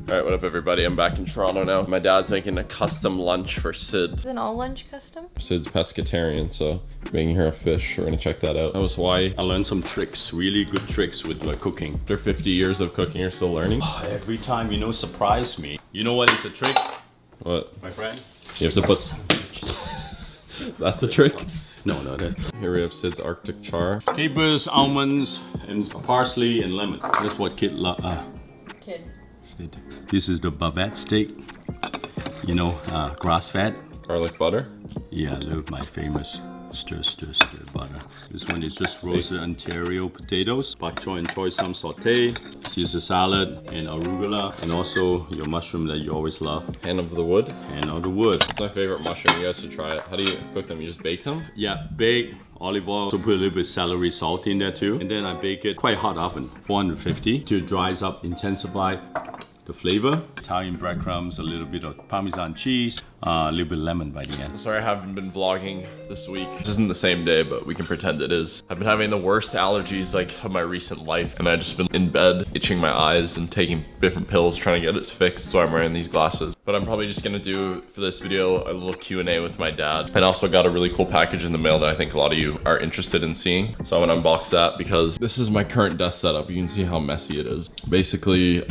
Alright, what up everybody? I'm back in Toronto now. My dad's making a custom lunch for Sid. Is an all lunch custom? Sid's pescatarian, so he's making her a fish. We're gonna check that out. That was why I learned some tricks, really good tricks with my cooking. after 50 years of cooking, you're still learning. Every time, surprise me. You know what is a trick, What? my friend? You have to put... That's the trick? No, that. Here we have Sid's Arctic char. Capers, almonds, and parsley and lemon. That's what kid Kid. said. This is the bavette steak. Grass fed. Garlic butter. Yeah, I love my famous stir butter. This one is just roasted Ontario potatoes, bok choy and choy some saute, Caesar salad, and arugula, and also your mushroom that you always love. Hand of the wood. And all the wood. It's my favorite mushroom. You guys should try it. How do you cook them? You just bake them? Yeah, bake, olive oil, so put a little bit celery salt in there too. And then I bake it quite hot oven, 450, till it dries up, intensify the flavor. Italian breadcrumbs, a little bit of Parmesan cheese, a little bit of lemon by the end. Sorry I haven't been vlogging this week. This isn't the same day, but we can pretend it is. I've been having the worst allergies of my recent life, and I've just been in bed itching my eyes and taking different pills trying to get it fixed. That's why I'm wearing these glasses. But I'm probably just gonna do for this video a little Q&A with my dad, and also got a really cool package in the mail that I think a lot of you are interested in seeing. So I'm gonna unbox that because this is my current desk setup. You can see how messy it is. Basically,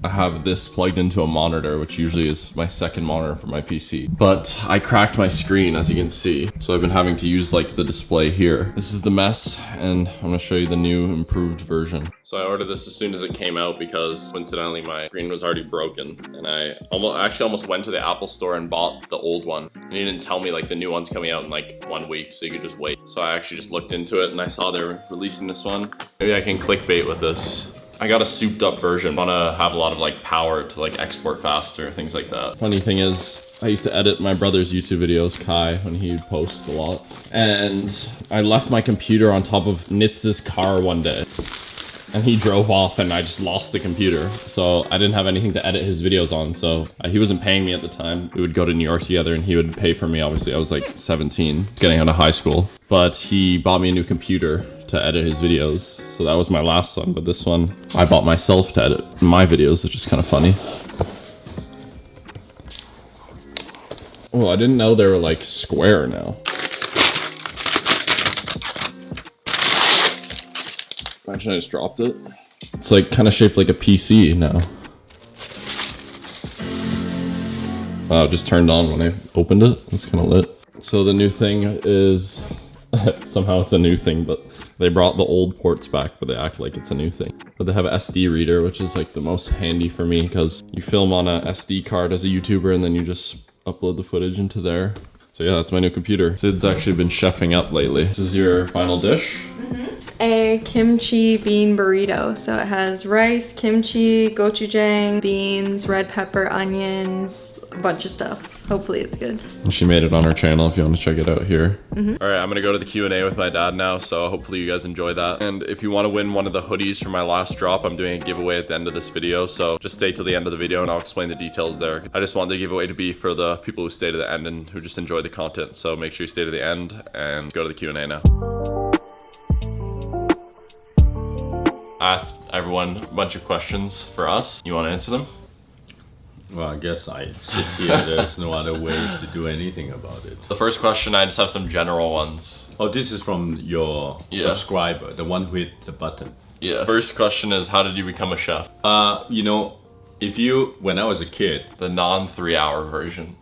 I have this plugged into a monitor, which usually is my second monitor for my PC. But I cracked my screen, as you can see. So I've been having to use the display here. This is the mess, and I'm gonna show you the new improved version. So I ordered this as soon as it came out because coincidentally my screen was already broken. And I almost went to the Apple store and bought the old one. And he didn't tell me the new one's coming out in 1 week, so you could just wait. So I actually just looked into it and I saw they're releasing this one. Maybe I can clickbait with this. I got a souped up version. I wanna have a lot of power to export faster, things like that. Funny thing is, I used to edit my brother's YouTube videos, Kai, when he would post a lot. And I left my computer on top of Nitz's car one day. And he drove off and I just lost the computer. So I didn't have anything to edit his videos on. So he wasn't paying me at the time. We would go to New York together and he would pay for me. Obviously, I was 17, getting out of high school. But he bought me a new computer to edit his videos. So that was my last one. But this one, I bought myself to edit my videos, which is kind of funny. Oh, I didn't know they were square now. Imagine I just dropped it. It's kind of shaped like a PC now. Wow, it just turned on when I opened it. It's kind of lit. So the new thing is, somehow it's a new thing, but they brought the old ports back, but they act like it's a new thing. But they have an SD reader, which is the most handy for me because you film on a SD card as a YouTuber and then you just upload the footage into there. So yeah, that's my new computer. Sid's actually been chefing up lately. This is your final dish? A kimchi bean burrito. So it has rice, kimchi, gochujang, beans, red pepper, onions, a bunch of stuff. Hopefully it's good. She made it on her channel if you want to check it out here. All right, I'm gonna go to the Q&A with my dad now, so hopefully you guys enjoy that. And if you want to win one of the hoodies from my last drop, I'm doing a giveaway at the end of this video, so just stay till the end of the video and I'll explain the details there. I just want the giveaway to be for the people who stay to the end and who just enjoy the content, so make sure you stay to the end and go to the Q&A now. I asked everyone a bunch of questions for us. You want to answer them? Well, I guess I sit here. There's no other way to do anything about it. The first question, I just have some general ones. Oh, this is from your subscriber, the one with the button. Yeah. First question is, how did you become a chef? When I was a kid, The non-3-hour version.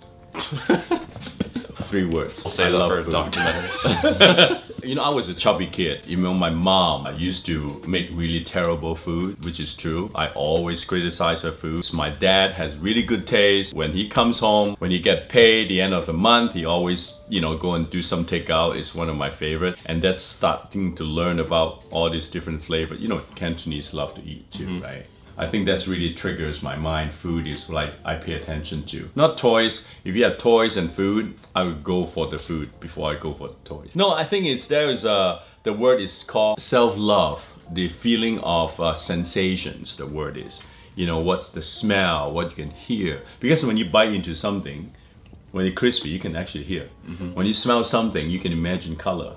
3 words. I'll say that for a documentary. I was a chubby kid. My mom used to make really terrible food, which is true. I always criticize her food. My dad has really good taste. When he comes home, when he get paid the end of the month, he always, go and do some takeout. It's one of my favorite. And that's starting to learn about all these different flavors. Cantonese love to eat too, right? I think that's really triggers my mind. Food is I pay attention to. Not toys. If you have toys and food, I would go for the food before I go for the toys. No, I think the word is called self-love. The feeling of sensations, the word is. What's the smell, what you can hear. Because when you bite into something, when it's crispy, you can actually hear. When you smell something, you can imagine color.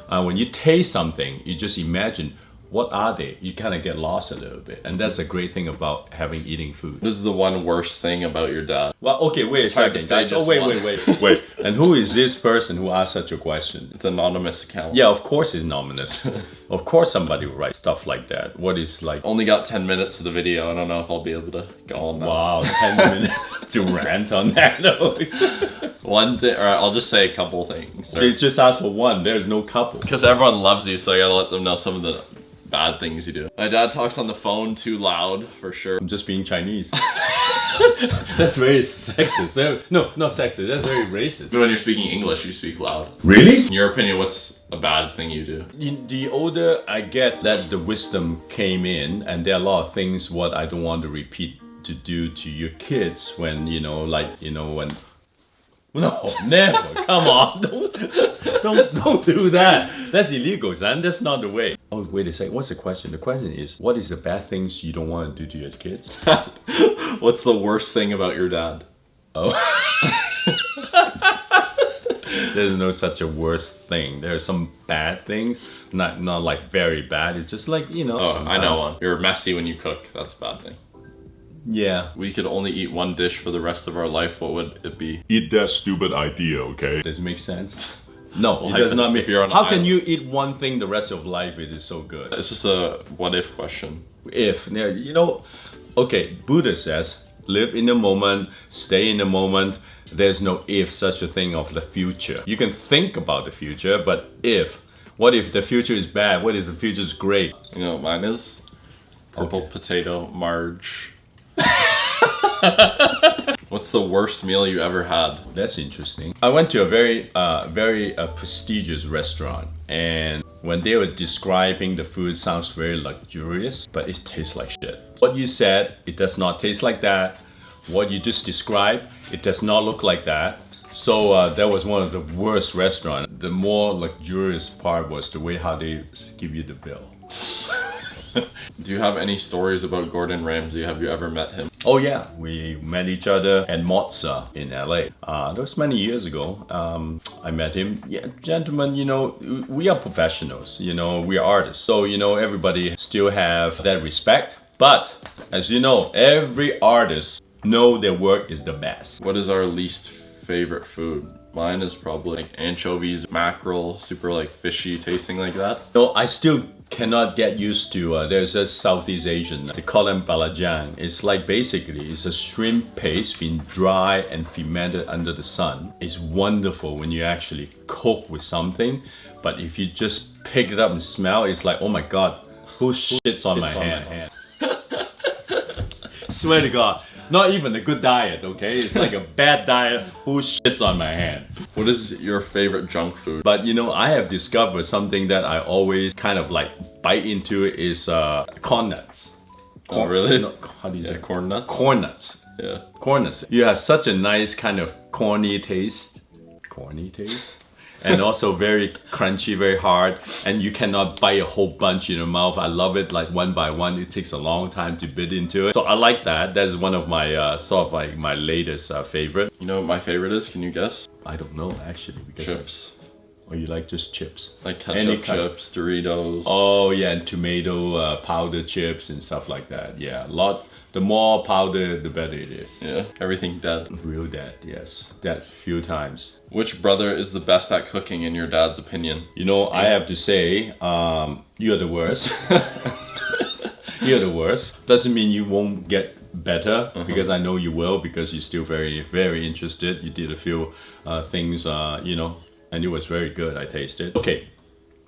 When you taste something, you just imagine what are they? You kind of get lost a little bit. And that's a great thing about eating food. This is the one worst thing about your dad. Well, okay, wait a second, guys. Oh, wait. And who is this person who asked such a question? It's an anonymous account. Yeah, of course it's anonymous. Of course somebody will write stuff like that. What is like... Only got 10 minutes of the video. I don't know if I'll be able to go on that. Wow, 10 minutes to rant on that. One thing, or I'll just say a couple things. They just ask for one. There's no couple. Because everyone loves you, so I gotta let them know some of the bad things you do. My dad talks on the phone too loud, for sure. I'm just being Chinese. That's very sexist. No, not sexist. That's very racist. But when you're speaking English, you speak loud. Really? In your opinion, what's a bad thing you do? The older I get, that the wisdom came in, and there are a lot of things what I don't want to repeat to do to your kids when, when... No, never. Come on. Don't do that. That's illegal, son. That's not the way. Oh, wait a second. What's the question? The question is, what is the bad things you don't want to do to your kids? What's the worst thing about your dad? Oh. There's no such a worst thing. There are some bad things. Not like very bad. It's just like, Oh, I know one. You're messy when you cook. That's a bad thing. Yeah. We could only eat one dish for the rest of our life. What would it be? Eat that stupid idea, okay? Does it make sense? No, Well, it does not make. if you're on an How can island. you eat one thing the rest of life? It is so good. It's just a what if question. If okay, Buddha says, live in the moment, stay in the moment. There's no if such a thing of the future. You can think about the future, but what if the future is bad? What if the future is great? You know what mine is? Purple potato marge. What's the worst meal you ever had? That's interesting. I went to a very prestigious restaurant, and when they were describing the food, sounds very luxurious, but it tastes like shit. What you said, it does not taste like that. What you just described, it does not look like that. So that was one of the worst restaurants. The more luxurious part was the way how they give you the bill. Do you have any stories about Gordon Ramsay? Have you ever met him? Oh yeah, we met each other at Mozza in LA. That was many years ago. I met him. Yeah, gentlemen, we are professionals, we are artists. So, everybody still have that respect. But, as you know, every artist know their work is the best. What is our least favorite food? Mine is probably like anchovies, mackerel, super like fishy tasting like that. No, I still cannot get used to, there's a Southeast Asian, they call them balajang. It's like basically, it's a shrimp paste been dry and fermented under the sun. It's wonderful when you actually cook with something, but if you just pick it up and smell, it's like, oh my God, who shits on my hand? Swear to God. Not even a good diet, okay? It's like a bad diet. Who shits on my hand? What is your favorite junk food? But I have discovered something that I always kind of like bite into is corn nuts. Oh, really? How do you say? Corn nuts? Corn nuts. Yeah. Corn nuts. You have such a nice kind of corny taste. And also very crunchy, very hard, and you cannot bite a whole bunch in your mouth. I love it like one by one. It takes a long time to bit into it. So I like that. That's one of my sort of like my latest favorite. You know what my favorite is? Can you guess? I don't know actually. Because Chips. Oh, you like just chips? Like ketchup chips, Doritos. Oh yeah, and tomato powder chips and stuff like that. Yeah, the more powder, the better it is. Yeah, everything dead. Real dead, yes. Dead few times. Which brother is the best at cooking in your dad's opinion? I have to say, you're the worst. You're the worst. Doesn't mean you won't get better, because I know you will, because you're still very, very interested. You did a few things, and it was very good, I tasted. Okay.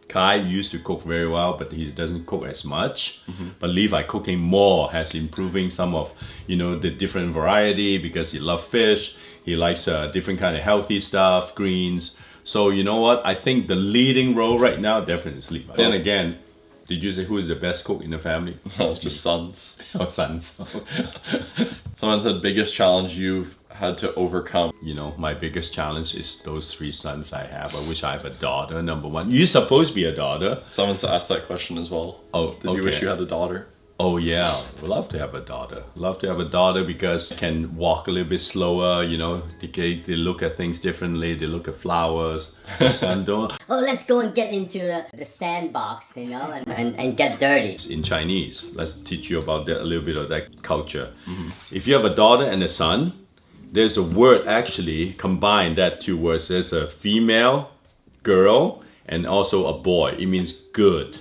Kai used to cook very well, but he doesn't cook as much. But Levi cooking more, has improving some of, the different variety, because he loves fish. He likes different kind of healthy stuff, greens. So you know what? I think the leading role right now definitely is Levi. Then again, did you say who is the best cook in the family? No, it's just sons. Oh, sons. Someone said biggest challenge you've had to overcome. My biggest challenge is those 3 sons I have. I wish I have a daughter, number one. You're supposed to be a daughter. Someone's asked that question as well. Oh, Did you wish you had a daughter? Oh yeah, would love to have a daughter. Love to have a daughter because I can walk a little bit slower, you know, they look at things differently, they look at flowers. Son, don't. Oh, let's go and get into the sandbox, you know, and get dirty. In Chinese, let's teach you about that, a little bit of that culture. If you have a daughter and a son, there's a word actually combine that two words. There's a female, girl, and also a boy. It means good,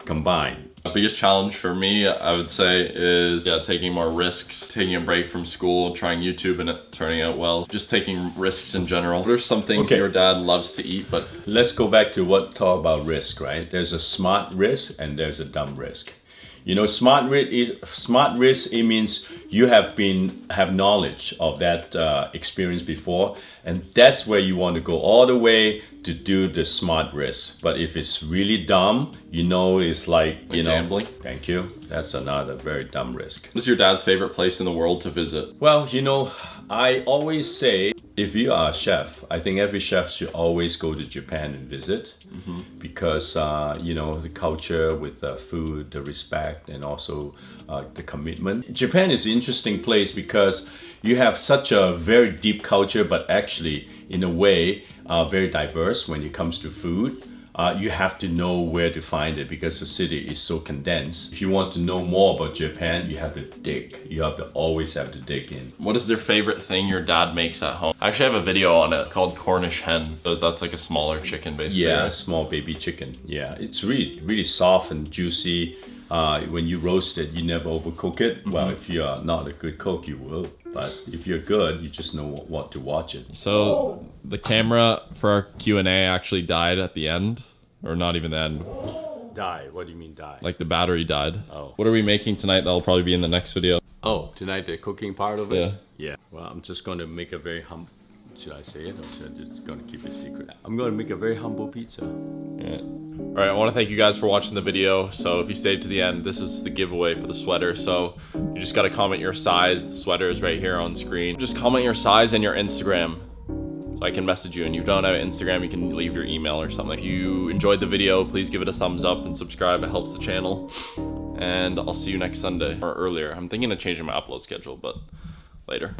combined. The biggest challenge for me, I would say, is taking more risks, taking a break from school, trying YouTube and it turning out well, just taking risks in general. What are some things your dad loves to eat? But let's go back to talk about risk, right? There's a smart risk and there's a dumb risk. You know, smart risk, it means you have knowledge of that experience before, and that's where you want to go all the way to do the smart risk. But if it's really dumb, you know, it's like gambling. Thank you. That's another very dumb risk. What's your dad's favorite place in the world to visit? Well, you know, I always say, if you are a chef, I think every chef should always go to Japan and visit because, you know, the culture with the food, the respect, and also the commitment. Japan is an interesting place because you have such a very deep culture, but actually, in a way, very diverse when it comes to food. You have to know where to find it because the city is so condensed. If you want to know more about Japan, you have to dig. You always have to dig in. What is their favorite thing your dad makes at home? I actually have a video on it called Cornish hen. So that's like a smaller chicken basically. Yeah, right? a small baby chicken. Yeah, it's really soft and juicy. When you roast it, you never overcook it. Well, if you're not a good cook, you will. But if you're good, you just know what to watch it. So the camera for our Q&A actually died at the end, or not even the end. Die? What do you mean die? Like the battery died. Oh. What are we making tonight? That'll probably be in the next video. Oh, tonight the cooking part of it? Yeah. Yeah. Well, I'm just going to make a very should I say it or should I just going to keep it secret? I'm going to make a very humble pizza. Yeah. All right, I want to thank you guys for watching the video. So if you stayed to the end, this is the giveaway for the sweater. So you just got to comment your size. The sweater is right here on screen. Just comment your size and your Instagram so I can message you. And if you don't have Instagram, you can leave your email or something. If you enjoyed the video, please give it a thumbs up and subscribe. It helps the channel. And I'll see you next Sunday or earlier. I'm thinking of changing my upload schedule, but later.